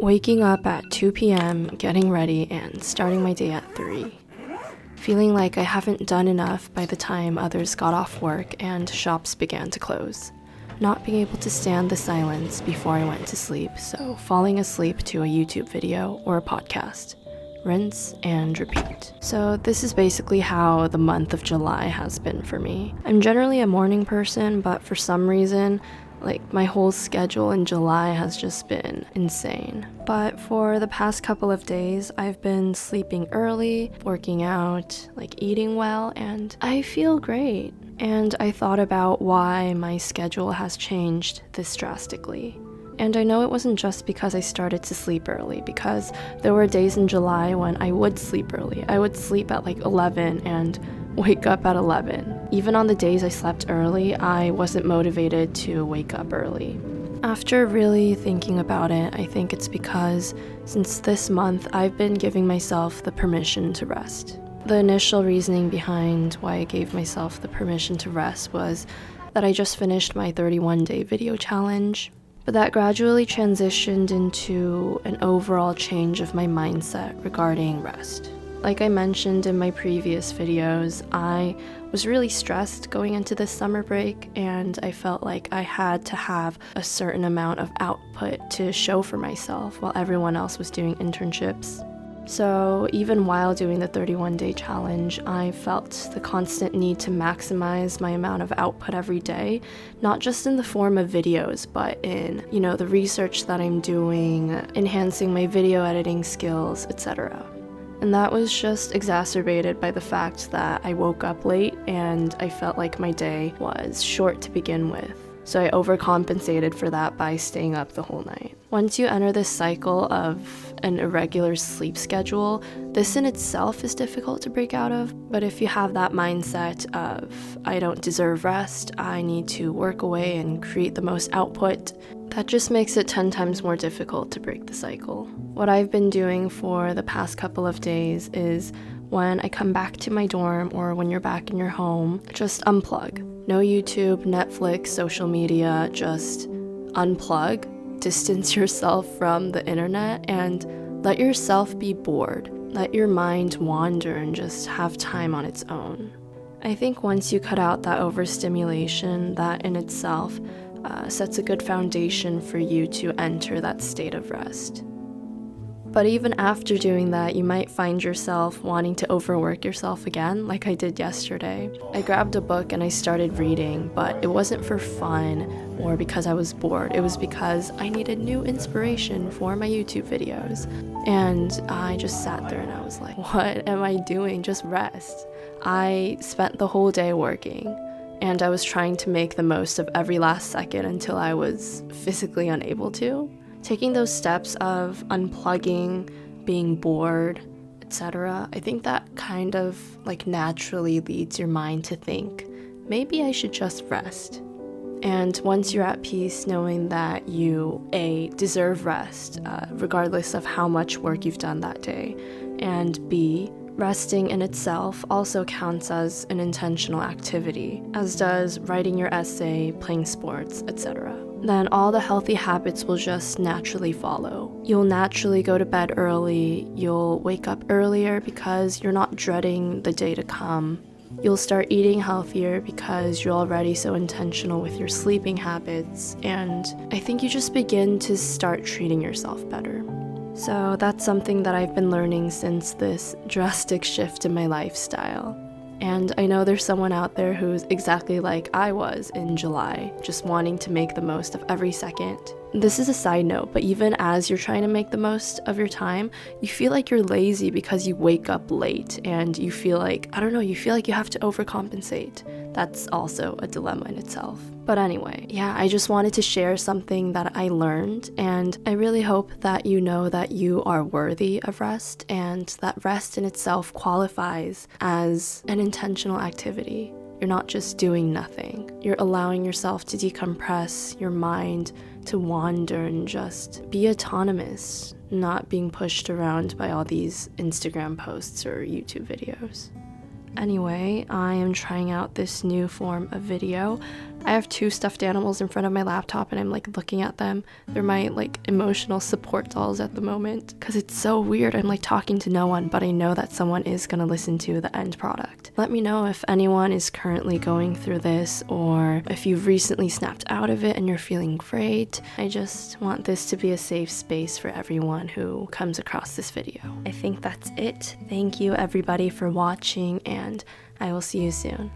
Waking up at 2 p.m., getting ready, and starting my day at 3. Feeling like I haven't done enough by the time others got off work and shops began to close. Not being able to stand the silence before I went to sleep, so falling asleep to a YouTube video or a podcast. Rinse and repeat. So this is basically how the month of July has been for me. I'm generally a morning person, but for some reason, my whole schedule in July has just been insane. But for the past couple of days, I've been sleeping early, working out, eating well, and I feel great. And I thought about why my schedule has changed this drastically. And I know it wasn't just because I started to sleep early, because there were days in July when I would sleep early. I would sleep at 11 and wake up at 11. Even on the days I slept early, I wasn't motivated to wake up early. After really thinking about it, I think it's because since this month, I've been giving myself the permission to rest. The initial reasoning behind why I gave myself the permission to rest was that I just finished my 31-day video challenge. But that gradually transitioned into an overall change of my mindset regarding rest. Like I mentioned in my previous videos, I was really stressed going into this summer break, and I felt like I had to have a certain amount of output to show for myself while everyone else was doing internships. So even while doing the 31-day challenge, I felt the constant need to maximize my amount of output every day, not just in the form of videos, but in, the research that I'm doing, enhancing my video editing skills, etc. And that was just exacerbated by the fact that I woke up late and I felt like my day was short to begin with. So I overcompensated for that by staying up the whole night. Once you enter this cycle of an irregular sleep schedule, this in itself is difficult to break out of. But if you have that mindset of, I don't deserve rest, I need to work away and create the most output, that just makes it 10 times more difficult to break the cycle. What I've been doing for the past couple of days is when I come back to my dorm or when you're back in your home, just unplug. No YouTube, Netflix, social media, just unplug, distance yourself from the internet, and let yourself be bored. Let your mind wander and just have time on its own. I think once you cut out that overstimulation, that in itself sets a good foundation for you to enter that state of rest. But even after doing that, you might find yourself wanting to overwork yourself again, like I did yesterday. I grabbed a book and I started reading, but it wasn't for fun or because I was bored. It was because I needed new inspiration for my YouTube videos. And I just sat there and I was like, what am I doing? Just rest. I spent the whole day working, and I was trying to make the most of every last second until I was physically unable to. Taking those steps of unplugging, being bored, etc., I think that kind of naturally leads your mind to think, maybe I should just rest. And once you're at peace knowing that you, A, deserve rest, regardless of how much work you've done that day, and B, resting in itself also counts as an intentional activity, as does writing your essay, playing sports, etc. Then all the healthy habits will just naturally follow. You'll naturally go to bed early, you'll wake up earlier because you're not dreading the day to come. You'll start eating healthier because you're already so intentional with your sleeping habits, and I think you just begin to start treating yourself better. So that's something that I've been learning since this drastic shift in my lifestyle. And I know there's someone out there who's exactly like I was in July, just wanting to make the most of every second. This is a side note, but even as you're trying to make the most of your time, you feel like you're lazy because you wake up late and you feel like, you feel like you have to overcompensate. That's also a dilemma in itself. But anyway, I just wanted to share something that I learned, and I really hope that you know that you are worthy of rest and that rest in itself qualifies as an intentional activity. You're not just doing nothing. You're allowing yourself to decompress, your mind to wander and just be autonomous, not being pushed around by all these Instagram posts or YouTube videos. Anyway, I am trying out this new form of video. I have 2 stuffed animals in front of my laptop and I'm like looking at them. They're my like emotional support dolls at the moment because it's so weird. I'm like talking to no one, but I know that someone is gonna listen to the end product. Let me know if anyone is currently going through this or if you've recently snapped out of it and you're feeling great. I just want this to be a safe space for everyone who comes across this video. I think that's it. Thank you everybody for watching, and I will see you soon.